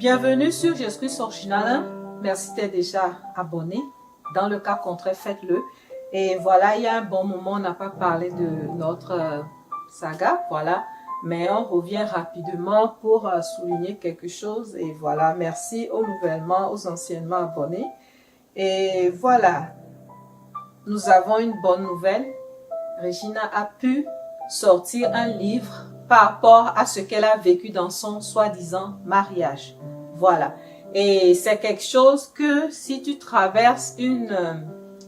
Bienvenue sur Jésus-Christ Original. Merci d'être déjà abonné. Dans le cas contraire, faites-le. Et voilà, il y a un bon moment, on n'a pas parlé de notre saga, voilà. Mais on revient rapidement pour souligner quelque chose. Et voilà, merci aux nouvellement, aux anciennement abonnés. Et voilà, nous avons une bonne nouvelle. Regina a pu sortir un livre par rapport à ce qu'elle a vécu dans son soi-disant mariage. Voilà. Et c'est quelque chose que si tu traverses une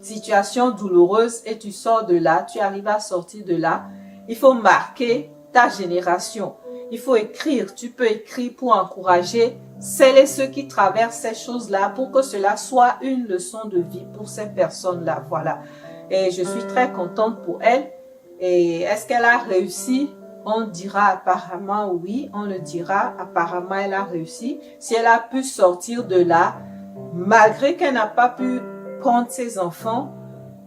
situation douloureuse et tu sors de là, tu arrives à sortir de là, il faut marquer ta génération. Il faut écrire. Tu peux écrire pour encourager celles et ceux qui traversent ces choses-là pour que cela soit une leçon de vie pour ces personnes-là. Voilà. Et je suis très contente pour elle. Et est-ce qu'elle a réussi? On dira apparemment oui, on le dira apparemment elle a réussi. Si elle a pu sortir de là, malgré qu'elle n'a pas pu prendre ses enfants,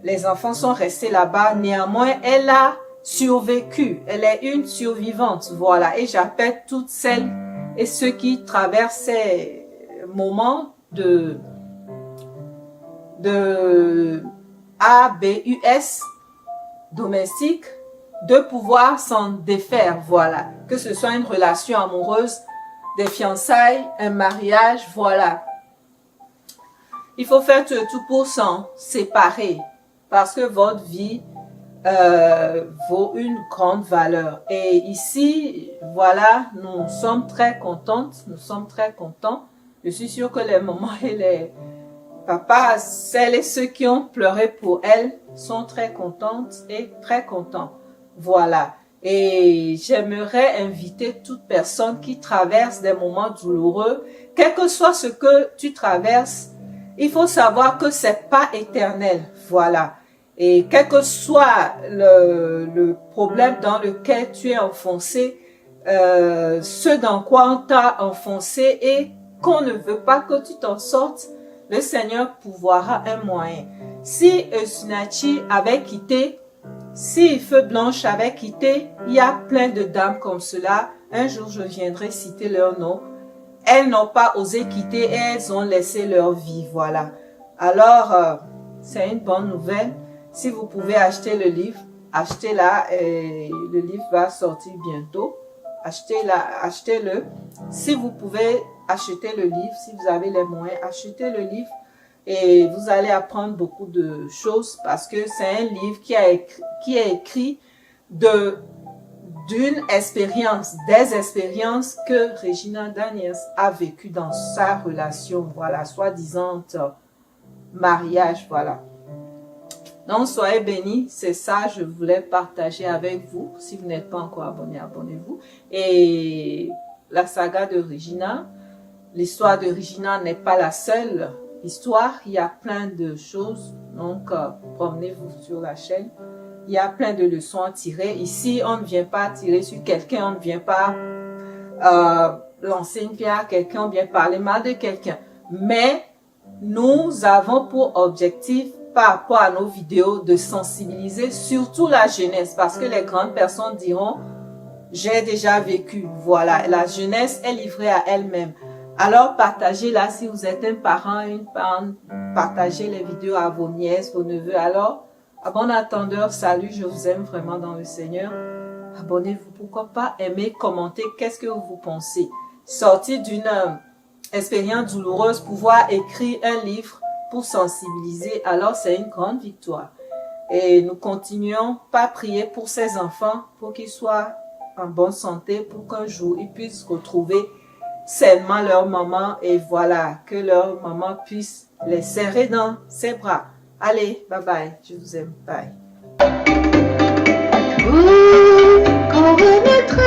les enfants sont restés là-bas, néanmoins elle a survécu, elle est une survivante, voilà. Et j'appelle toutes celles et ceux qui traversent ces moments de ABUS domestique, de pouvoir s'en défaire, voilà. Que ce soit une relation amoureuse, des fiançailles, un mariage, voilà. Il faut faire tout pour s'en séparer parce que votre vie vaut une grande valeur. Et ici, voilà, nous sommes très contentes, nous sommes très contents. Je suis sûre que les mamans et les papas, celles et ceux qui ont pleuré pour elle sont très contentes et très contents. Voilà. Et j'aimerais inviter toute personne qui traverse des moments douloureux, quel que soit ce que tu traverses, il faut savoir que c'est pas éternel. Voilà. Et quel que soit le problème dans lequel tu es enfoncé, ce dans quoi on t'a enfoncé et qu'on ne veut pas que tu t'en sortes, le Seigneur pourvoira un moyen. Si Sunachi avait quitté, si Feu Blanche avait quitté, il y a plein de dames comme cela. Un jour, je viendrai citer leur nom. Elles n'ont pas osé quitter et elles ont laissé leur vie. Voilà. Alors, c'est une bonne nouvelle. Si vous pouvez acheter le livre, achetez-la. Le livre va sortir bientôt. Achetez-le. Si vous pouvez acheter le livre, si vous avez les moyens, achetez le livre. Et vous allez apprendre beaucoup de choses parce que c'est un livre qui est écrit d'une expérience, des expériences que Regina Daniels a vécues dans sa relation, voilà, soi-disant mariage, voilà. Donc, soyez bénis, c'est ça je voulais partager avec vous. Si vous n'êtes pas encore abonné, abonnez-vous. Et la saga de Regina, l'histoire de Regina n'est pas la seule histoire, il y a plein de choses, donc promenez-vous sur la chaîne, il y a plein de leçons à tirer. Ici, on ne vient pas tirer sur quelqu'un, on ne vient pas lancer une pierre à quelqu'un, on vient parler mal de quelqu'un, mais nous avons pour objectif, par rapport à nos vidéos, de sensibiliser surtout la jeunesse, parce que les grandes personnes diront, j'ai déjà vécu, voilà, la jeunesse est livrée à elle-même. Alors, partagez-la si vous êtes un parent, une parente, partagez les vidéos à vos nièces, vos neveux. Alors, à bon attendeur, salut, je vous aime vraiment dans le Seigneur. Abonnez-vous, pourquoi pas, aimez, commentez, qu'est-ce que vous pensez. Sortir d'une expérience douloureuse, pouvoir écrire un livre pour sensibiliser, alors c'est une grande victoire. Et nous continuons par prier pour ces enfants, pour qu'ils soient en bonne santé, pour qu'un jour ils puissent retrouver seulement leur maman et voilà, que leur maman puisse les serrer dans ses bras. Allez, bye bye, je vous aime, bye. Vous connaîtrez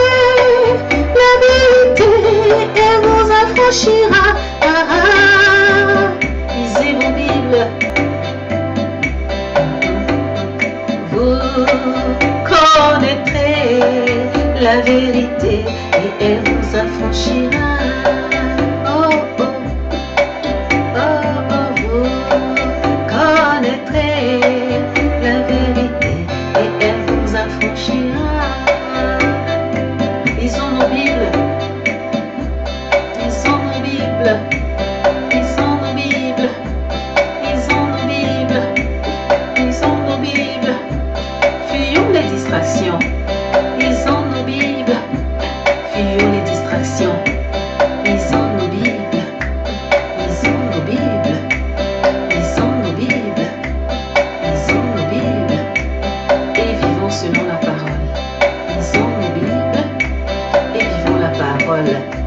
la vérité et vous affranchira. Lisez vos Bibles. Vous connaîtrez la vérité et elle vous affranchira. Oh, oh, oh, oh, vous connaîtrez la vérité et elle vous affranchira. Ils ont nos Bibles. Ils ont nos Bibles. Bibles. Ils ont nos Bibles. Ils ont nos Bibles. Ils ont nos Bibles. Fuyons les distractions. Ils ont nos Bibles. Fuyons les distractions. Ils ont nos Bibles. Ils ont nos Bibles. Ils ont nos Bibles. Ils ont nos Bibles. Et vivons selon la parole. Ils ont nos Bibles. Et vivons la parole.